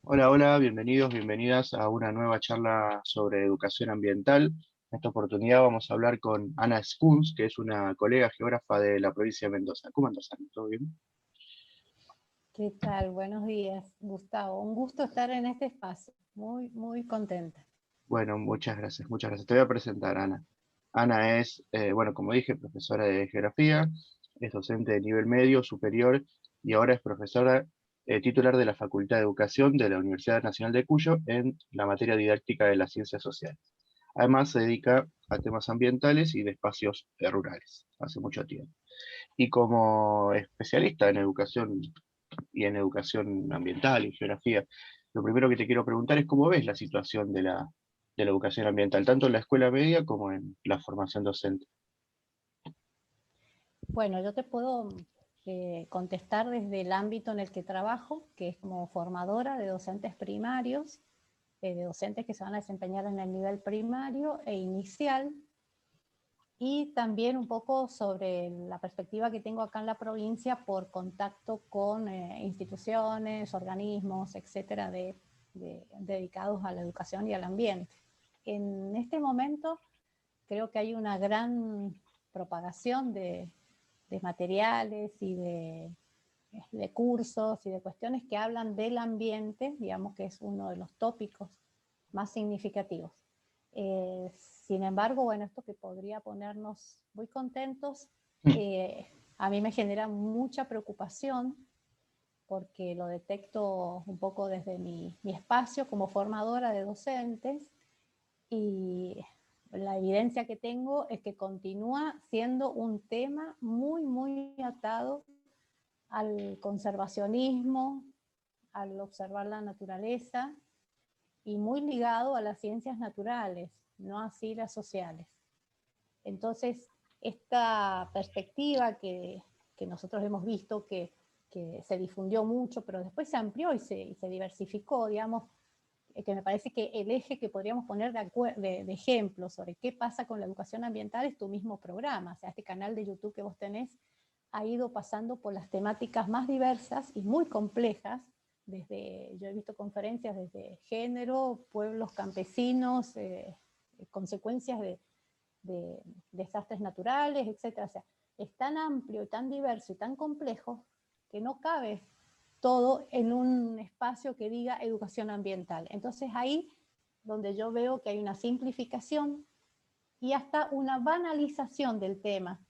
Hola, hola, bienvenidos, bienvenidas a una nueva charla sobre educación ambiental. En esta oportunidad vamos a hablar con Ana Skuns, que es una colega geógrafa de la provincia de Mendoza. ¿Cómo andas, Ana? ¿Todo bien? ¿Qué tal? Buenos días, Gustavo. Un gusto estar en este espacio. Muy, muy contenta. Bueno, muchas gracias, muchas gracias. Te voy a presentar, Ana. Ana es, bueno, como dije, profesora de geografía, es docente de nivel medio, superior y ahora es profesora titular de la Facultad de Educación de la Universidad Nacional de Cuyo en la materia didáctica de las ciencias sociales. Además, se dedica a temas ambientales y de espacios rurales, hace mucho tiempo. Y como especialista en educación ambiental y geografía, lo primero que te quiero preguntar es cómo ves la situación de la educación ambiental, tanto en la escuela media como en la formación docente. Bueno, yo te puedo contestar desde el ámbito en el que trabajo, que es como formadora de docentes primarios, de docentes que se van a desempeñar en el nivel primario e inicial, y también un poco sobre la perspectiva que tengo acá en la provincia por contacto con instituciones, organismos, etcétera, dedicados a la educación y al ambiente. En este momento creo que hay una gran propagación de materiales y de cursos y de cuestiones que hablan del ambiente, digamos que es uno de los tópicos más significativos. Sin embargo, bueno, esto que podría ponernos muy contentos, Mm. eh, a mí me genera mucha preocupación porque lo detecto un poco desde mi espacio como formadora de docentes, y la evidencia que tengo es que continúa siendo un tema muy, muy atado al conservacionismo, al observar la naturaleza y muy ligado a las ciencias naturales, no así las sociales. Entonces, esta perspectiva que nosotros hemos visto que se difundió mucho, pero después se amplió y se diversificó, digamos, que me parece que el eje que podríamos poner de ejemplo sobre qué pasa con la educación ambiental es tu mismo programa. O sea, este canal de YouTube que vos tenés ha ido pasando por las temáticas más diversas y muy complejas. Yo he visto conferencias desde género, pueblos campesinos, consecuencias de desastres naturales, etcétera. O sea, es tan amplio, tan diverso y tan complejo que no cabe todo en un espacio que diga educación ambiental. Entonces ahí donde yo veo que hay una simplificación y hasta una banalización del tema,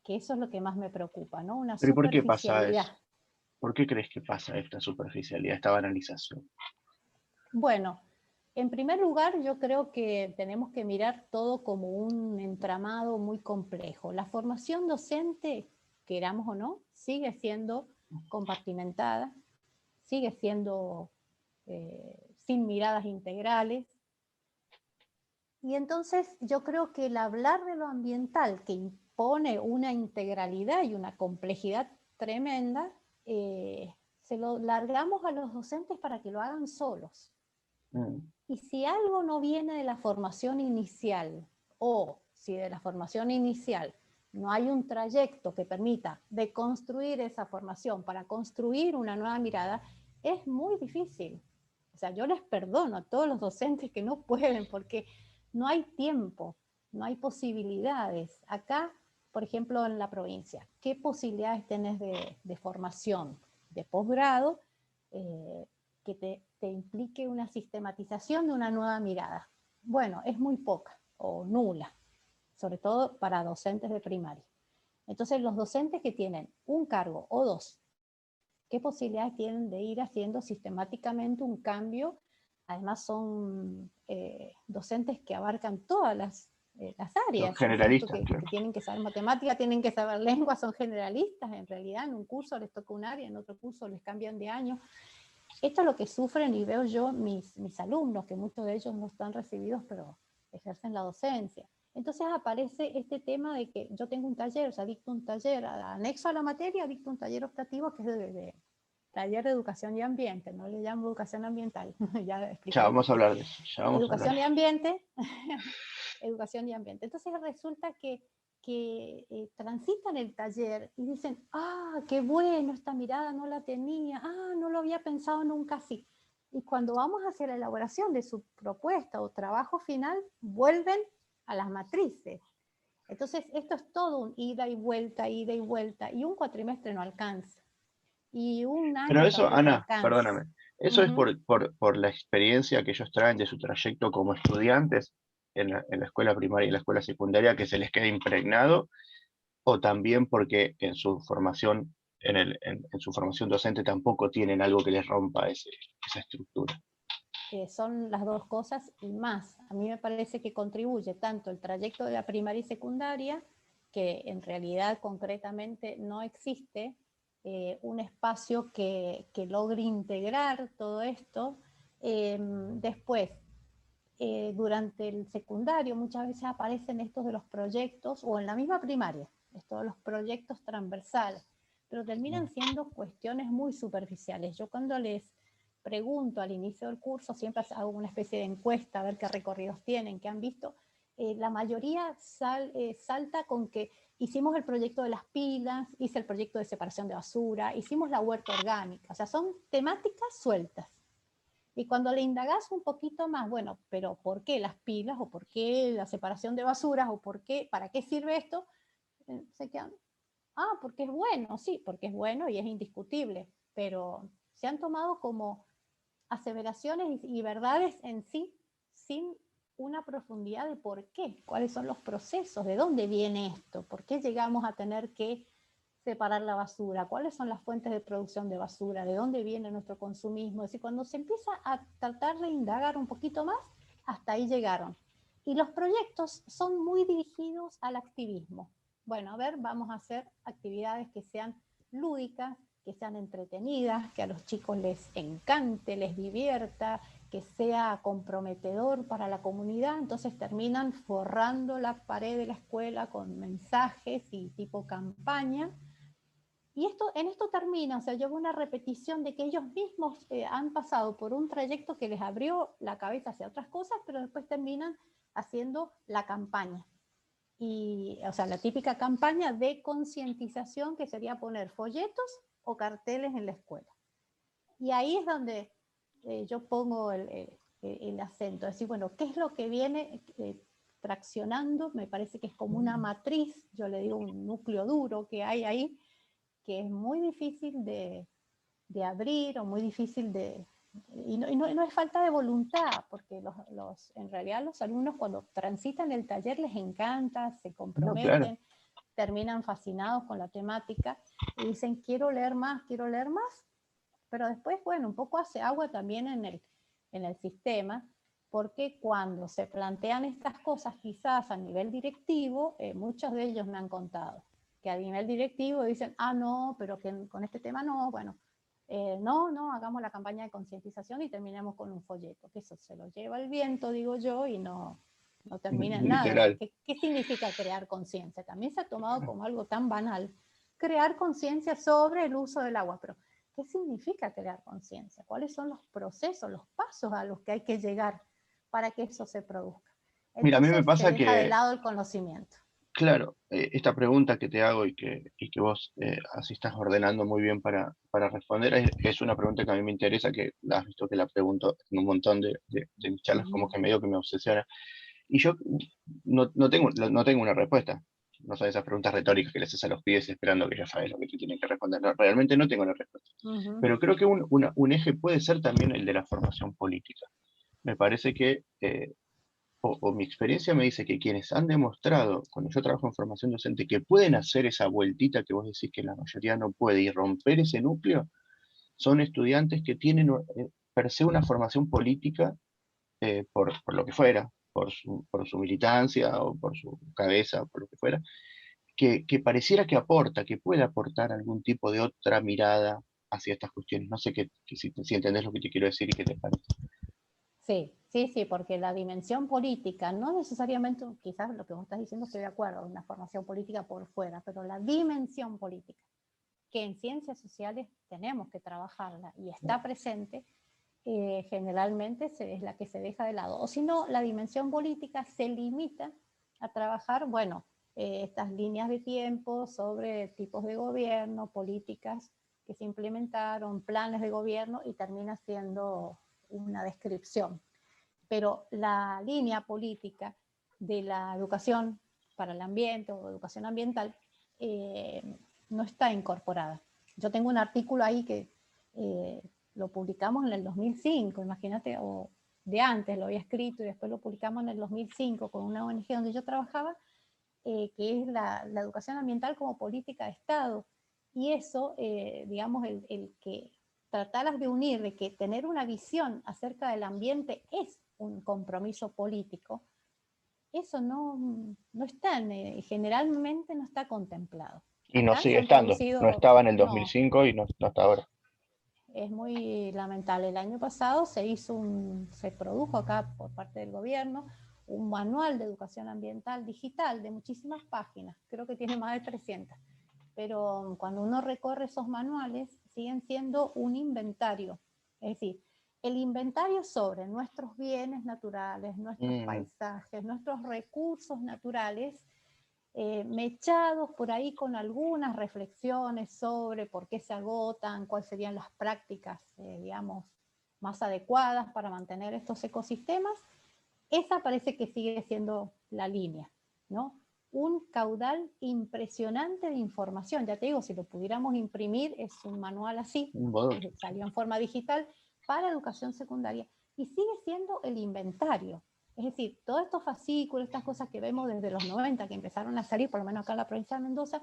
que eso es lo que más me preocupa, ¿no? Una Pero ¿y por qué pasa superficialidad. eso? ¿Por qué crees que pasa esta superficialidad, esta banalización? Bueno, en primer lugar, yo creo que tenemos que mirar todo como un entramado muy complejo. La formación docente, queramos o no, sigue siendo compartimentada, sigue siendo sin miradas integrales. Y entonces yo creo que el hablar de lo ambiental, que impone una integralidad y una complejidad tremenda, se lo largamos a los docentes para que lo hagan solos. Mm. Y si algo no viene de la formación inicial, o si de la formación inicial no hay un trayecto que permita deconstruir esa formación para construir una nueva mirada, es muy difícil. O sea, yo les perdono a todos los docentes que no pueden porque no hay tiempo, no hay posibilidades. Acá, por ejemplo, en la provincia, ¿qué posibilidades tenés de formación, de posgrado, que te implique una sistematización de una nueva mirada? Bueno, es muy poca o nula, sobre todo para docentes de primaria. Entonces, los docentes que tienen un cargo o dos, ¿qué posibilidades tienen de ir haciendo sistemáticamente un cambio? Además, son docentes que abarcan todas las Son áreas, ¿no es cierto? generalistas, claro. Que tienen que saber matemática, tienen que saber lengua, son generalistas en realidad. En un curso les toca un área, en otro curso les cambian de año. Esto es lo que sufren y veo yo mis alumnos, que muchos de ellos no están recibidos, pero ejercen la docencia. Entonces aparece este tema de que yo tengo un taller, o sea, dicto un taller, anexo a la materia, dicto un taller optativo que es de taller de educación y ambiente, no le llamo educación ambiental, ya Ya explicaré vamos por a qué. hablar de eso, ya vamos a hablar Educación de y eso. ambiente, educación y ambiente. Entonces resulta que transitan el taller y dicen, ah, qué bueno, esta mirada no la tenía, ah, no lo había pensado nunca así. y cuando vamos hacia la elaboración de su propuesta o trabajo final, vuelven a las matrices. Entonces, esto es todo un ida y vuelta, y un cuatrimestre no alcanza, y un Pero año eso, tampoco Ana, alcanza. perdóname, ¿eso es Ujú. por la experiencia que ellos traen de su trayecto como estudiantes en la escuela primaria y la escuela secundaria que se les queda impregnado? ¿O también porque en su formación, en su formación docente tampoco tienen algo que les rompa esa estructura? Son las dos cosas y más. A mí me parece que contribuye tanto el trayecto de la primaria y secundaria, que en realidad concretamente no existe un espacio que logre integrar todo esto. Después, durante el secundario muchas veces aparecen estos de los proyectos, o en la misma primaria, estos de los proyectos transversales, pero terminan siendo cuestiones muy superficiales. Yo cuando les pregunto al inicio del curso, siempre hago una especie de encuesta a ver qué recorridos tienen, qué han visto. La mayoría salta con que hicimos el proyecto de las pilas, hice el proyecto de separación de basura, hicimos la huerta orgánica, o sea, son temáticas sueltas. Y cuando le indagas un poquito más, bueno, pero ¿por qué las pilas? ¿O por qué la separación de basuras? ¿O por qué? ¿Para qué sirve esto? Se quedan, porque es bueno, sí, porque es bueno y es indiscutible, pero se han tomado como aseveraciones y verdades en sí, sin una profundidad de por qué, cuáles son los procesos, de dónde viene esto, por qué llegamos a tener que separar la basura, cuáles son las fuentes de producción de basura, de dónde viene nuestro consumismo. Es decir, cuando se empieza a tratar de indagar un poquito más, hasta ahí llegaron. Y los proyectos son muy dirigidos al activismo. Bueno, a ver, vamos a hacer actividades que sean lúdicas, que sean entretenidas, que a los chicos les encante, les divierta, que sea comprometedor para la comunidad. Entonces terminan forrando la pared de la escuela con mensajes y tipo campaña. Y en esto termina, o sea, yo veo una repetición de que ellos mismos han pasado por un trayecto que les abrió la cabeza hacia otras cosas, pero después terminan haciendo la campaña. Y, o sea, la típica campaña de concientización, que sería poner folletos o carteles en la escuela. Y ahí es donde yo pongo el acento, es decir, bueno, ¿qué es lo que viene traccionando? Me parece que es como una matriz, yo le digo un núcleo duro que hay ahí, que es muy difícil de abrir, o muy difícil de... no es falta de voluntad, porque en realidad los alumnos cuando transitan el taller les encanta, se No, claro. comprometen, terminan fascinados con la temática y dicen quiero leer más, pero después, bueno, un poco hace agua también en el sistema, porque cuando se plantean estas cosas quizás a nivel directivo, muchos de ellos me han contado que a nivel directivo dicen, no, pero que con este tema no, bueno, no, hagamos la campaña de concientización y terminemos con un folleto, que eso se lo lleva el viento, digo yo, y no termina en nada. Literal. ¿Qué significa crear conciencia? También se ha tomado como algo tan banal, crear conciencia sobre el uso del agua, pero ¿qué significa crear conciencia? ¿Cuáles son los procesos, los pasos a los que hay que llegar para que eso se produzca? Mira, a mí me Entonces se pasa deja de que, lado el conocimiento. claro, esta pregunta que te hago y que vos así estás ordenando muy bien para responder, es una pregunta que a mí me interesa, que has visto que la pregunto en un montón de mis charlas, como que medio que me obsesiona. Y yo no tengo una respuesta. No son esas preguntas retóricas que le haces a los pibes esperando que ya sabes lo que te tienen que responder. No, realmente no tengo una respuesta. Pero creo que un eje puede ser también el de la formación política. Me parece que, o mi experiencia me dice que quienes han demostrado, cuando yo trabajo en formación docente, que pueden hacer esa vueltita que vos decís que la mayoría no puede y romper ese núcleo, son estudiantes que tienen per se una formación política por lo que fuera, por su militancia o por su cabeza, o por lo que fuera, que pareciera que aporta, que puede aportar algún tipo de otra mirada hacia estas cuestiones. No sé si entendés lo que te quiero decir y qué te parece. Sí, porque la dimensión política, no necesariamente, quizás lo que vos estás diciendo estoy de acuerdo, una formación política por fuera, pero la dimensión política, que en ciencias sociales tenemos que trabajarla y está presente, generalmente es la que se deja de lado. O si no, la dimensión política se limita a trabajar, bueno, estas líneas de tiempo sobre tipos de gobierno, políticas que se implementaron, planes de gobierno, y termina siendo una descripción. Pero la línea política de la educación para el ambiente o educación ambiental no está incorporada. Yo tengo un artículo ahí que lo publicamos en el 2005, imagínate, o de antes lo había escrito y después lo publicamos en el 2005 con una ONG donde yo trabajaba, que es la educación ambiental como política de Estado. Y eso, digamos, el que trataras de unir, de que tener una visión acerca del ambiente es un compromiso político, eso no está, generalmente no está contemplado. Y no Acá se sigue han estando, no producido, estaba en el no, 2005 y no hasta ahora. es muy lamentable. El año pasado se produjo acá por parte del gobierno un manual de educación ambiental digital de muchísimas páginas, creo que tiene más de 300, pero cuando uno recorre esos manuales siguen siendo un inventario, es decir, el inventario sobre nuestros bienes naturales, nuestros paisajes, nuestros recursos naturales, mechados por ahí con algunas reflexiones sobre por qué se agotan, cuáles serían las prácticas, digamos, más adecuadas para mantener estos ecosistemas. Esa parece que sigue siendo la línea, ¿no? Un caudal impresionante de información. Ya te digo, si lo pudiéramos imprimir, es un manual así, que salió en forma digital para educación secundaria, y sigue siendo el inventario. Es decir, todos estos fascículos, estas cosas que vemos desde los 90, que empezaron a salir, por lo menos acá en la provincia de Mendoza,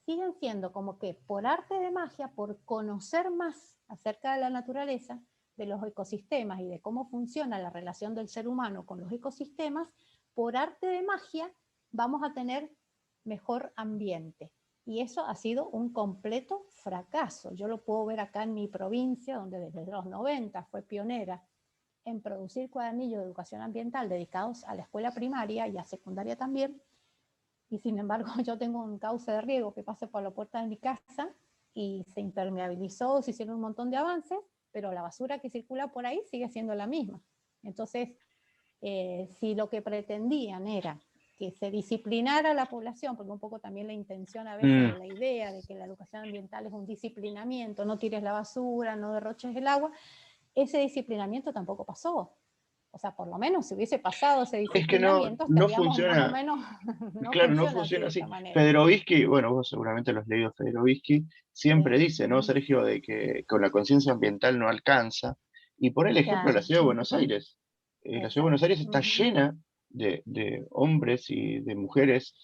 siguen siendo como que por arte de magia, por conocer más acerca de la naturaleza, de los ecosistemas y de cómo funciona la relación del ser humano con los ecosistemas, por arte de magia vamos a tener mejor ambiente. Y eso ha sido un completo fracaso. Yo lo puedo ver acá en mi provincia, donde desde los 90 fue pionera en producir cuadernillos de educación ambiental dedicados a la escuela primaria y a secundaria también. Y sin embargo, yo tengo un cauce de riego que pasa por la puerta de mi casa y se impermeabilizó, se hicieron un montón de avances, pero la basura que circula por ahí sigue siendo la misma. Entonces, si lo que pretendían era que se disciplinara a la población, porque un poco también la intención a veces o la idea de que la educación ambiental es un disciplinamiento, no tires la basura, no derroches el agua, ese disciplinamiento tampoco pasó. O sea, por lo menos si hubiese pasado ese Es que no, disciplinamiento, no estaríamos más o funciona, menos, no claro, no funciona así funciona de así. esta manera. Federovisky, bueno, vos seguramente lo has leído, Federovisky, siempre Sí. dice, ¿no, Sergio?, de que con la conciencia ambiental no alcanza. Y por el ejemplo de la Claro. ciudad de Buenos Aires. La ciudad de Buenos Exacto. Aires está llena de hombres y de mujeres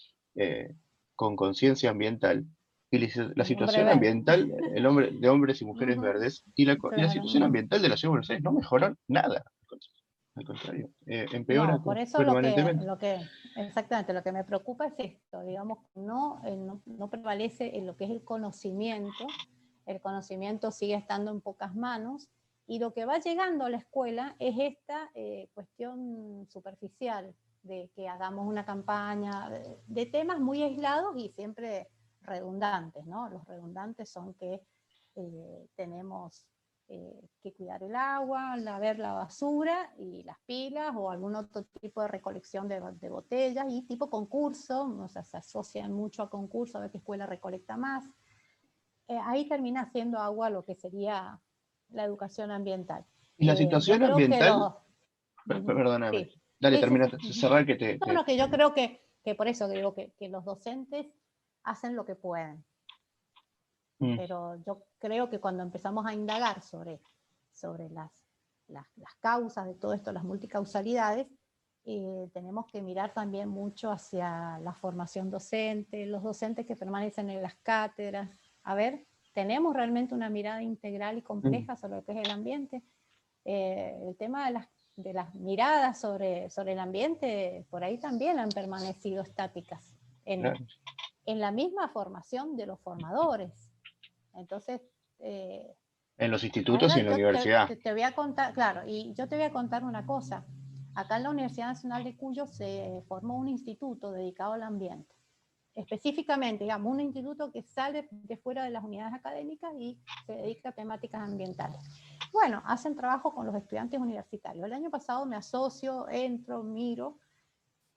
con conciencia ambiental. Y la El hombre situación verde. ambiental, de hombres y mujeres verdes, y la Claro. situación ambiental de la ciudad de Buenos Aires no mejoró nada. Al contrario, empeora No, por eso permanentemente. exactamente, lo que me preocupa es esto, digamos, no prevalece en lo que es el conocimiento sigue estando en pocas manos, y lo que va llegando a la escuela es esta cuestión superficial de que hagamos una campaña de temas muy aislados y siempre redundantes, ¿no? Los redundantes son que tenemos que cuidar el agua, ver la basura y las pilas o algún otro tipo de recolección de botellas, y tipo concurso, o sea, se asocian mucho a concurso, a ver qué escuela recolecta más. Ahí termina haciendo agua lo que sería la educación ambiental. Y la Yo situación creo que ambiental, los... perdóname, Sí, dale, sí, sí, termina, sí. cerrar que No, no, que yo creo que por eso digo que los docentes hacen lo que pueden, Mm, pero yo creo que cuando empezamos a indagar sobre las causas de todo esto, las multicausalidades, tenemos que mirar también mucho hacia la formación docente, los docentes que permanecen en las cátedras. A ver, ¿tenemos realmente una mirada integral y compleja sobre lo que es el ambiente? El tema de las miradas sobre el ambiente, por ahí también han permanecido estáticas claro. en la misma formación de los formadores. Entonces, En los institutos y ahora en la yo universidad. te voy a contar, claro, y yo te voy a contar una cosa. Acá en la Universidad Nacional de Cuyo se formó un instituto dedicado al ambiente. Específicamente, digamos, un instituto que sale de fuera de las unidades académicas y se dedica a temáticas ambientales. Bueno, hacen trabajo con los estudiantes universitarios. El año pasado me asocio, entro, miro,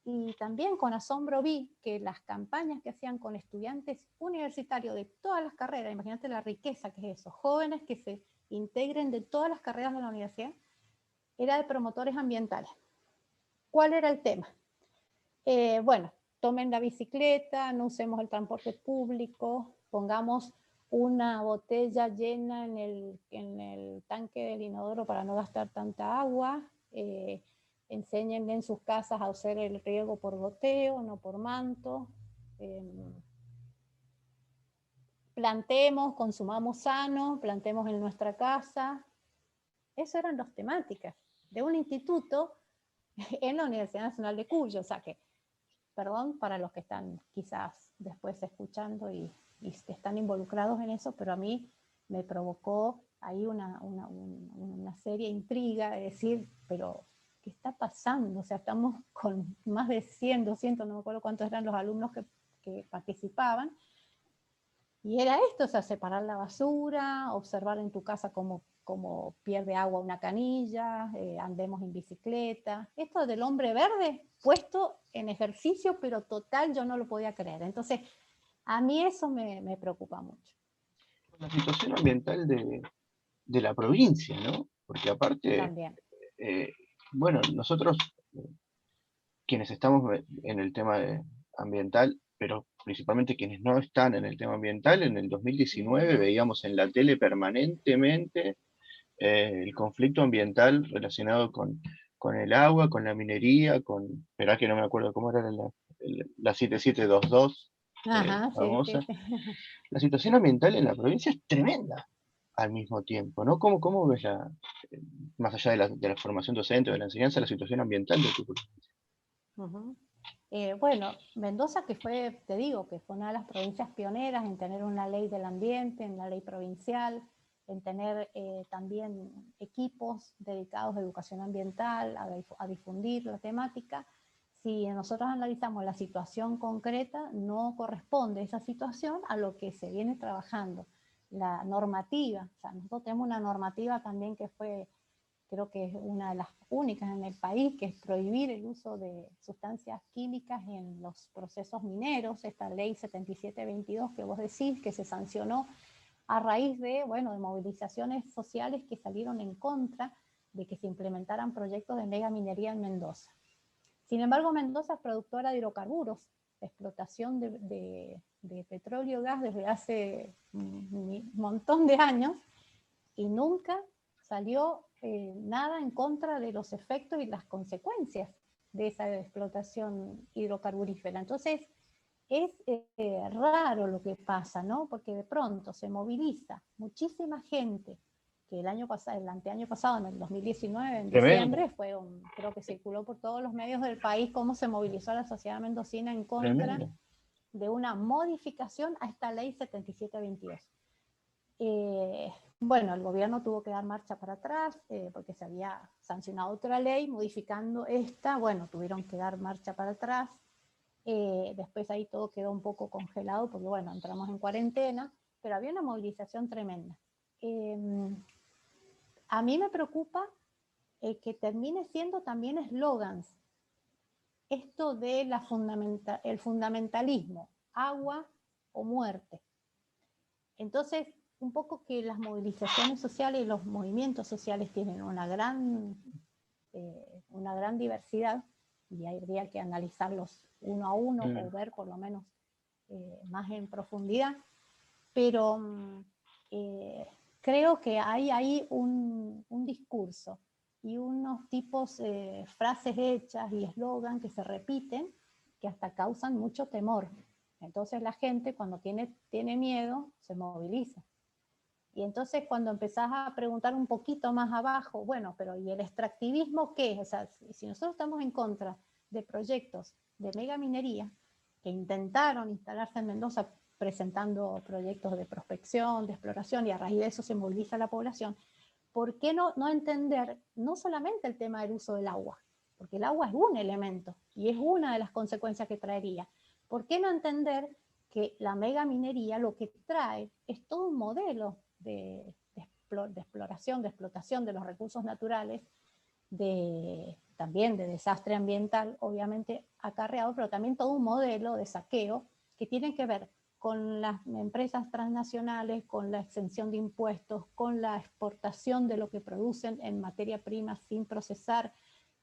y también con asombro vi que las campañas que hacían con estudiantes universitarios de todas las carreras, imagínate la riqueza que es eso, jóvenes que se integren de todas las carreras de la universidad, era de promotores ambientales. ¿Cuál era el tema? Bueno, tomen la bicicleta, no usemos el transporte público, pongamos una botella llena en el tanque del inodoro para no gastar tanta agua, enséñenle en sus casas a hacer el riego por goteo, no por manto, plantemos, consumamos sano, plantemos en nuestra casa. Esas eran las temáticas de un instituto en la Universidad Nacional de Cuyo, o sea que, perdón para los que están quizás después escuchando y están involucrados en eso, pero a mí me provocó ahí una seria intriga de decir, pero ¿qué está pasando? O sea, estamos con más de 100, 200, no me acuerdo cuántos eran los alumnos que participaban, y era esto, o sea, separar la basura, observar en tu casa cómo pierde agua una canilla, andemos en bicicleta. Esto del hombre verde puesto en ejercicio, pero total yo no lo podía creer. Entonces, a mí eso me preocupa mucho. La situación ambiental de la provincia, ¿no? Porque aparte, También. eh, bueno, nosotros, quienes estamos en el tema ambiental, pero principalmente quienes no están en el tema ambiental, en el 2019 veíamos en la tele permanentemente el conflicto ambiental relacionado con el agua, con la minería, esperá que no me acuerdo cómo era la 7722 Ajá, sí, famosa. sí, sí. La situación ambiental en la provincia es tremenda al mismo tiempo, ¿no? ¿Cómo ves más allá de la formación docente o de la enseñanza, la situación ambiental de tu provincia? Uh-huh. Bueno, Mendoza, que fue, te digo, que fue una de las provincias pioneras en tener una ley del ambiente, en la ley provincial, en tener también equipos dedicados a educación ambiental, a difundir la temática. Si nosotros analizamos la situación concreta, no corresponde esa situación a lo que se viene trabajando. La normativa, o sea, nosotros tenemos una normativa también que fue, creo que es una de las únicas en el país, que es prohibir el uso de sustancias químicas en los procesos mineros, esta ley 7722 que vos decís, que se sancionó a raíz de, bueno, de movilizaciones sociales que salieron en contra de que se implementaran proyectos de mega minería en Mendoza. Sin embargo, Mendoza es productora de hidrocarburos, de explotación de petróleo y gas desde hace un montón de años, y nunca salió nada en contra de los efectos y las consecuencias de esa explotación hidrocarburífera. Entonces, es raro lo que pasa, ¿no? Porque de pronto se moviliza muchísima gente, que el año pasado, el anteaño pasado, en el 2019, en Tremendo, diciembre, creo que circuló por todos los medios del país cómo se movilizó la sociedad mendocina en contra tremendo. de una modificación a esta ley 7722. Bueno, el gobierno tuvo que dar marcha para atrás porque se había sancionado otra ley modificando esta, bueno, tuvieron que dar marcha para atrás. Después ahí todo quedó un poco congelado porque, bueno, entramos en cuarentena, pero había una movilización tremenda. A mí me preocupa que termine siendo también eslogans. Esto de el fundamentalismo, agua o muerte. Entonces, un poco que las movilizaciones sociales y los movimientos sociales tienen una gran diversidad, y habría que analizarlos uno a uno o ver por lo menos más en profundidad, pero creo que hay ahí un discurso y unos tipos, frases hechas y eslogan que se repiten, que hasta causan mucho temor. Entonces la gente cuando tiene miedo se moviliza. Y entonces cuando empezás a preguntar un poquito más abajo, bueno, pero ¿y el extractivismo qué? O sea, si nosotros estamos en contra de proyectos de mega minería que intentaron instalarse en Mendoza presentando proyectos de prospección, de exploración, y a raíz de eso se moviliza la población, ¿por qué no entender no solamente el tema del uso del agua? Porque el agua es un elemento y es una de las consecuencias que traería. ¿Por qué no entender que la mega minería lo que trae es todo un modelo de exploración, de explotación de los recursos naturales, también de desastre ambiental, obviamente acarreado, pero también todo un modelo de saqueo que tiene que ver con las empresas transnacionales, con la exención de impuestos, con la exportación de lo que producen en materia prima sin procesar,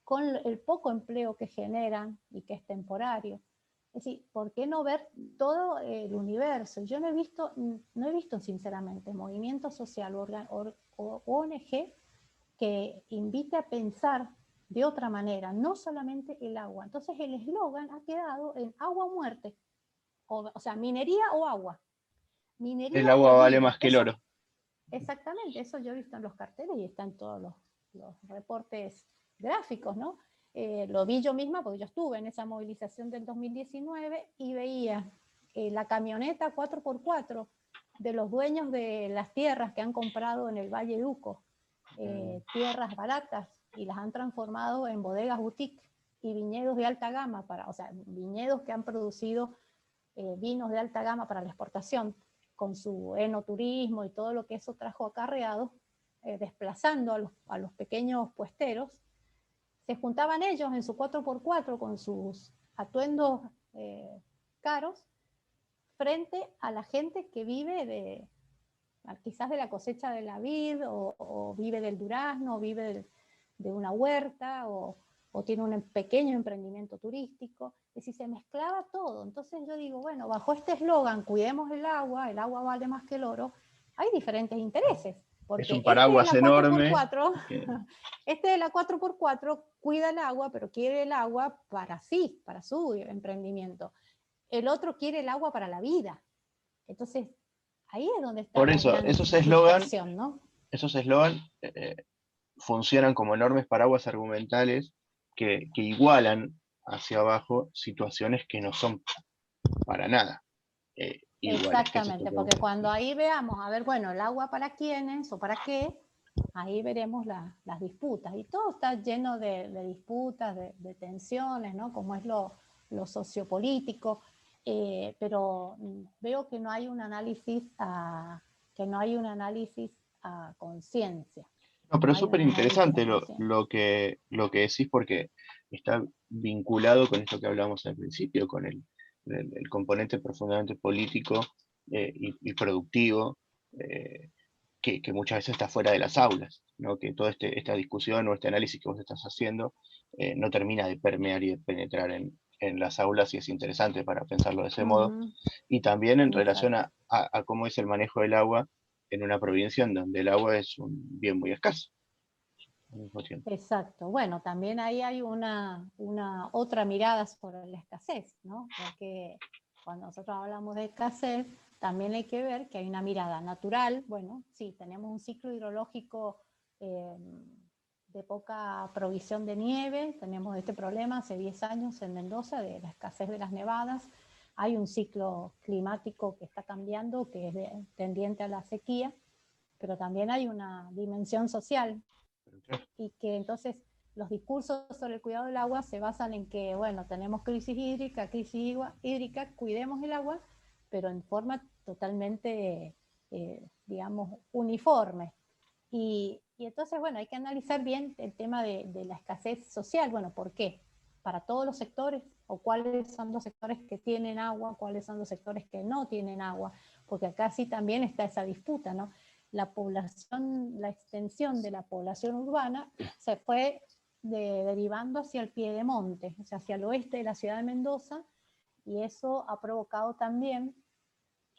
con el poco empleo que generan y que es temporario. Es decir, ¿por qué no ver todo el universo? Yo no he visto sinceramente movimiento social o ONG que invite a pensar de otra manera, no solamente el agua. Entonces el eslogan ha quedado en agua o muerte, o sea, minería o agua, El minería agua o vale vida. más que el oro. Exactamente, eso yo he visto en los carteles y está en todos los reportes gráficos, ¿no? Lo vi yo misma porque yo estuve en esa movilización del 2019 y veía la camioneta 4x4 de los dueños de las tierras que han comprado en el Valle de Uco, tierras baratas, y las han transformado en bodegas boutique y viñedos de alta gama, o sea, viñedos que han producido vinos de alta gama para la exportación, con su enoturismo y todo lo que eso trajo acarreado, desplazando a los pequeños puesteros. Se juntaban ellos en su 4x4 con sus atuendos caros frente a la gente que vive quizás de la cosecha de la vid, o vive del durazno, o vive de una huerta, o tiene un pequeño emprendimiento turístico. Es decir, se mezclaba todo. Entonces yo digo, bueno, bajo este eslogan, cuidemos el agua vale más que el oro, hay diferentes intereses. Es Porque un paraguas enorme. este de la 4x4 cuida el agua, pero quiere el agua para sí, para su emprendimiento. El otro quiere el agua para la vida. Entonces, ahí es donde está Por la eso, gran esos distorsión, ¿no? eslogan funcionan como enormes paraguas argumentales que igualan hacia abajo situaciones que no son para nada iguales. Exactamente, porque cuando ahí veamos, a ver, bueno, el agua para quiénes o para qué, ahí veremos las disputas. Y todo está lleno de disputas, de tensiones, ¿no? Como es lo sociopolítico. Pero veo que no hay un análisis a conciencia. No, pero es No hay súper un análisis a interesante conciencia. lo que decís porque está vinculado con esto que hablamos al principio, con el componente profundamente político y productivo que muchas veces está fuera de las aulas, ¿no? Que toda esta discusión o este análisis que vos estás haciendo no termina de permear y de penetrar en las aulas y es interesante para pensarlo de ese modo. Y también en relación Exacto. a cómo es el manejo del agua en una provincia en donde el agua es un bien muy escaso al mismo tiempo. Exacto. Bueno, también ahí hay una otra mirada sobre la escasez, ¿no? Porque cuando nosotros hablamos de escasez, también hay que ver que hay una mirada natural. Bueno, sí, tenemos un ciclo hidrológico eh, de poca provisión de nieve, tenemos este problema hace 10 años en Mendoza de la escasez de las nevadas. Hay un ciclo climático que está cambiando, que es tendiente a la sequía, pero también hay una dimensión social y que entonces los discursos sobre el cuidado del agua se basan en que, bueno, tenemos crisis hídrica, cuidemos el agua, pero en forma totalmente, digamos, uniforme. Y entonces, bueno, hay que analizar bien el tema de la escasez social. Bueno, ¿por qué? Para todos los sectores, o cuáles son los sectores que tienen agua, cuáles son los sectores que no tienen agua, porque acá sí también está esa disputa, ¿no? La población, la extensión de la población urbana se fue derivando hacia el piedemonte, o sea, hacia el oeste de la ciudad de Mendoza, y eso ha provocado también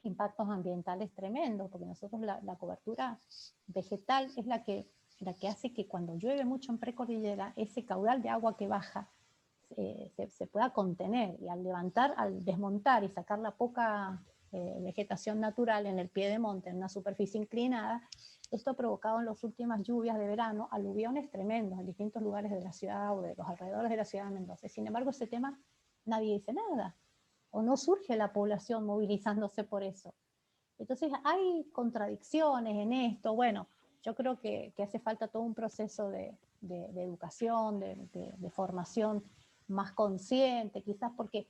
impactos ambientales tremendos, porque nosotros la cobertura vegetal es la que hace que cuando llueve mucho en precordillera, ese caudal de agua que baja se pueda contener, y al desmontar y sacar la poca vegetación natural en el pie de monte, en una superficie inclinada, esto ha provocado en las últimas lluvias de verano aluviones tremendos en distintos lugares de la ciudad o de los alrededores de la ciudad de Mendoza. Sin embargo, ese tema nadie dice nada, o no surge la población movilizándose por eso. Entonces hay contradicciones en esto. Bueno, yo creo que hace falta todo un proceso de educación, de formación más consciente, quizás porque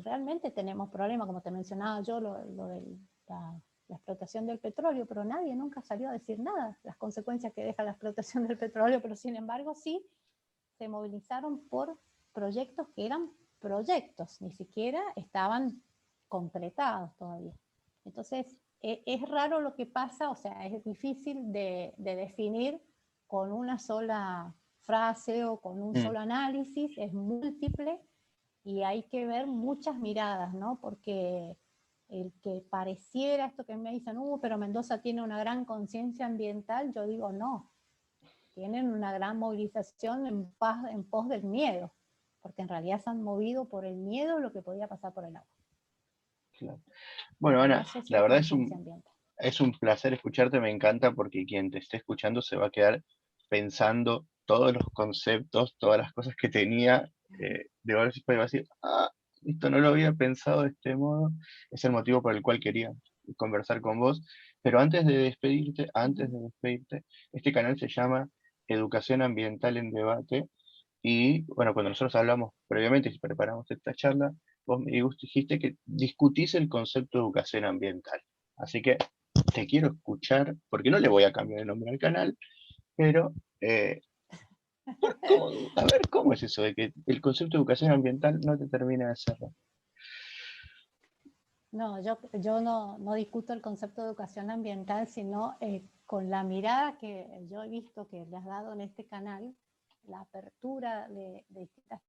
realmente tenemos problemas, como te mencionaba yo, lo de la explotación del petróleo, pero nadie nunca salió a decir nada, las consecuencias que deja la explotación del petróleo, pero sin embargo sí se movilizaron por proyectos que eran proyectos, ni siquiera estaban concretados todavía. Entonces, es raro lo que pasa, o sea, es difícil de definir con una sola frase o con un Mm, solo análisis, es múltiple y hay que ver muchas miradas, ¿no? Porque el que pareciera esto que me dicen, pero Mendoza tiene una gran conciencia ambiental, yo digo no, tienen una gran movilización en pos del miedo, porque en realidad se han movido por el miedo lo que podía pasar por el agua. claro. Bueno, Y Ana, eso es la la verdad conciencia ambiental. es un placer escucharte, me encanta porque quien te esté escuchando se va a quedar pensando todos los conceptos, todas las cosas que tenía, de ahora sí va a decir, ah, esto no lo había pensado de este modo, es el motivo por el cual quería conversar con vos, pero antes de despedirte, este canal se llama Educación Ambiental en Debate, y bueno, cuando nosotros hablamos previamente y preparamos esta charla, vos me dijiste que discutís el concepto de educación ambiental. Así que te quiero escuchar, porque no le voy a cambiar el nombre al canal, pero a ver, ¿cómo es eso de que el concepto de educación ambiental no te termina de cerrar? No, yo no discuto el concepto de educación ambiental, sino con la mirada que yo he visto que le has dado en este canal, la apertura de distintas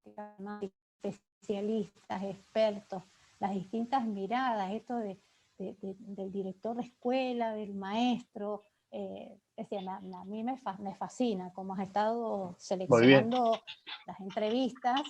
especialistas, expertos, las distintas miradas, esto del director de escuela, del maestro. Es decir, a mí me fascina cómo has estado Muy bien. seleccionando las entrevistas.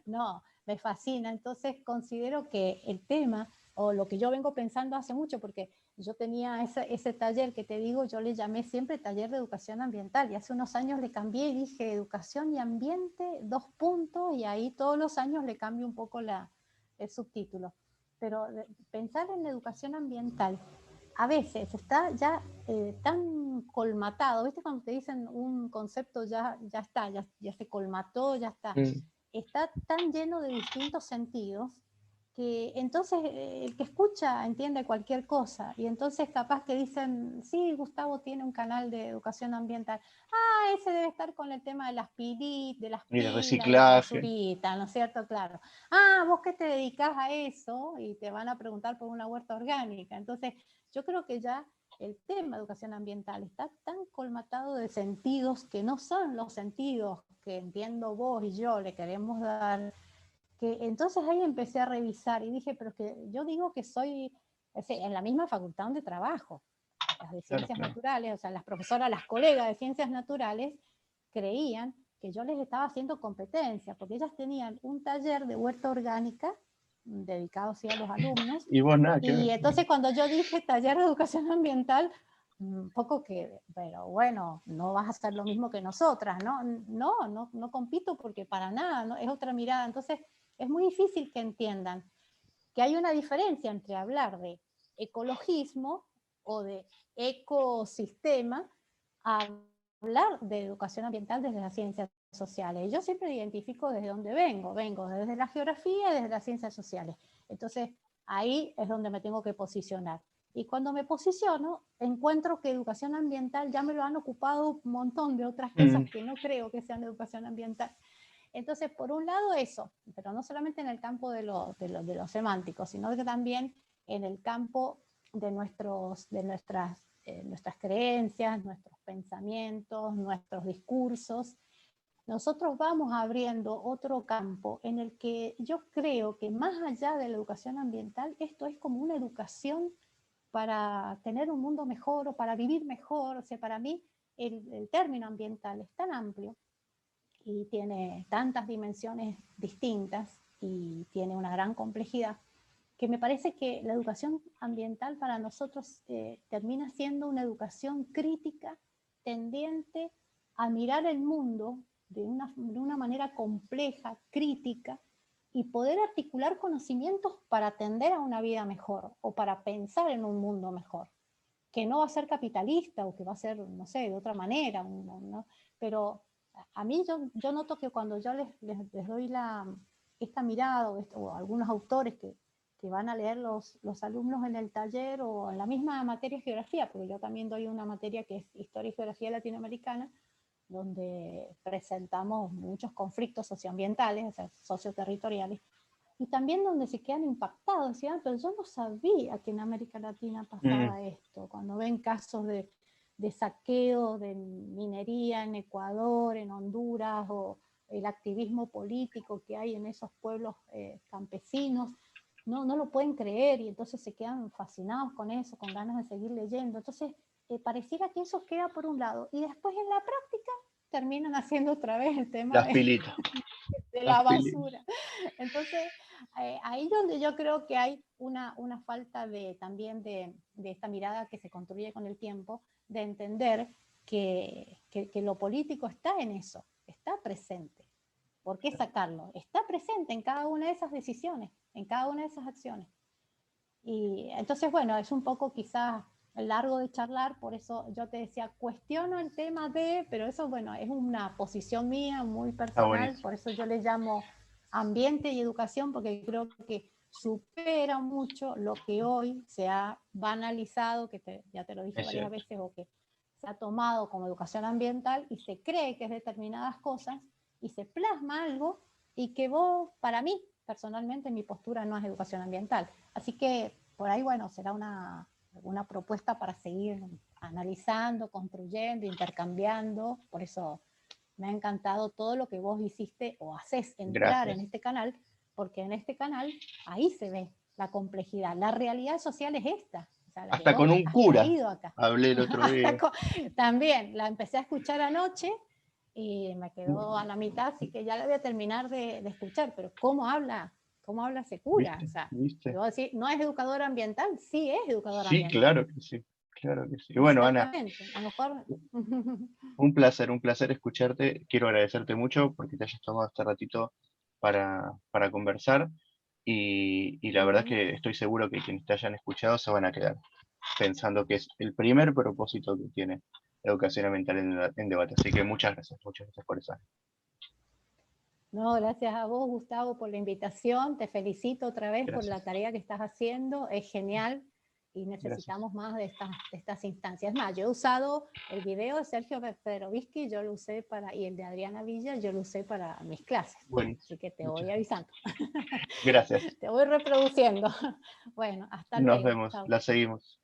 No, me fascina. Entonces considero que el tema, o lo que yo vengo pensando hace mucho, porque yo tenía ese taller que te digo, yo le llamé siempre taller de educación ambiental, y hace unos años le cambié y dije educación y ambiente, 2 puntos, y ahí todos los años le cambio un poco el subtítulo. Pero pensar en la educación ambiental a veces está ya tan colmatado, ¿viste? Cuando te dicen un concepto ya está, ya se colmató, ya Mm. está tan lleno de distintos sentidos que entonces el que escucha entiende cualquier cosa, y entonces capaz que dicen, sí, Gustavo tiene un canal de educación ambiental, ese debe estar con el tema de las pilitas, de las Y el pilas, de la reciclaje. basurita, ¿no es cierto? Claro. ¿Vos qué te dedicás a eso? Y te van a preguntar por una huerta orgánica. Entonces, yo creo que ya el tema de educación ambiental está tan colmatado de sentidos que no son los sentidos que entiendo vos y yo le queremos dar, que entonces ahí empecé a revisar y dije, pero es que yo digo que soy en la misma facultad donde trabajo, las de Claro, ciencias claro. naturales, o sea, las profesoras, las colegas de ciencias naturales creían que yo les estaba haciendo competencia, porque ellas tenían un taller de huerta orgánica dedicado sí, a los alumnos, Y vos nada que ver. y entonces cuando yo dije taller de educación ambiental, un poco que, pero bueno, no vas a hacer lo mismo que nosotras, ¿no? No compito porque para nada, ¿no? Es otra mirada. Entonces es muy difícil que entiendan que hay una diferencia entre hablar de ecologismo o de ecosistema a hablar de educación ambiental desde las ciencias sociales. Yo siempre identifico desde dónde vengo desde la geografía y desde las ciencias sociales. Entonces, ahí es donde me tengo que posicionar. Y cuando me posiciono, encuentro que educación ambiental ya me lo han ocupado un montón de otras cosas Mm, que no creo que sean educación ambiental. Entonces, por un lado eso, pero no solamente en el campo de lo semántico, sino que también en el campo nuestras creencias, nuestros pensamientos, nuestros discursos. Nosotros vamos abriendo otro campo en el que yo creo que más allá de la educación ambiental, esto es como una educación para tener un mundo mejor o para vivir mejor. O sea, para mí el término ambiental es tan amplio y tiene tantas dimensiones distintas y tiene una gran complejidad, que me parece que la educación ambiental para nosotros termina siendo una educación crítica tendiente a mirar el mundo de una manera compleja, crítica, y poder articular conocimientos para atender a una vida mejor o para pensar en un mundo mejor, que no va a ser capitalista o que va a ser, no sé, de otra manera, ¿no? Pero a mí yo noto que cuando yo les doy esta mirada o algunos autores que van a leer los alumnos en el taller o en la misma materia de geografía, porque yo también doy una materia que es Historia y Geografía Latinoamericana, donde presentamos muchos conflictos socioambientales, o sea, socioterritoriales, y también donde se quedan impactados, decían, pero yo no sabía que en América Latina pasaba esto, cuando ven casos de saqueo de minería en Ecuador, en Honduras, o el activismo político que hay en esos pueblos campesinos, no lo pueden creer, y entonces se quedan fascinados con eso, con ganas de seguir leyendo. Entonces, pareciera que eso queda por un lado, y después en la práctica terminan haciendo otra vez el tema Las pilitas. de Las la pilitas. basura. Entonces, ahí donde yo creo que hay una falta también de esta mirada que se construye con el tiempo, de entender que lo político está en eso, está presente. ¿Por qué sacarlo? Está presente en cada una de esas decisiones, en cada una de esas acciones. Y entonces, bueno, es un poco quizás largo de charlar, por eso yo te decía, cuestiono el tema pero eso, bueno, es una posición mía muy personal, por eso yo le llamo ambiente y educación, porque creo que supera mucho lo que hoy se ha banalizado, que ya te lo dije varias veces, o que se ha tomado como educación ambiental y se cree que es determinadas cosas y se plasma algo, y que vos, para mí, personalmente, mi postura no es educación ambiental. Así que por ahí, bueno, será una propuesta para seguir analizando, construyendo, intercambiando. Por eso me ha encantado todo lo que vos hiciste o haces entrar en este canal, porque en este canal ahí se ve la complejidad. La realidad social es esta. O sea, hasta con un cura acá. hablé el otro día. También la empecé a escuchar anoche y me quedó a la mitad, así que ya la voy a terminar de escuchar, pero ¿cómo habla ese cura? ¿Viste? O sea, ¿Viste? decir, ¿no es educador ambiental? Sí, es educador Sí, ambiental. claro que sí, claro que sí. Y bueno, Ana, A lo mejor... un placer escucharte. Quiero agradecerte mucho porque te hayas tomado este ratito para conversar y la verdad es que estoy seguro que quienes te hayan escuchado se van a quedar pensando que es el primer propósito que tiene educación ambiental en debate. Así que muchas gracias por eso. No, gracias a vos, Gustavo, por la invitación. Te felicito otra vez por la Gracias. tarea que estás haciendo. Es genial y necesitamos más de estas instancias. Es más, yo he usado el video de Sergio Federovisky, yo lo usé y el de Adriana Villa, yo lo usé para mis clases. Bueno, así que te voy avisando. Gracias. Te voy reproduciendo. Bueno, hasta Nos luego. vemos. Chao. La seguimos.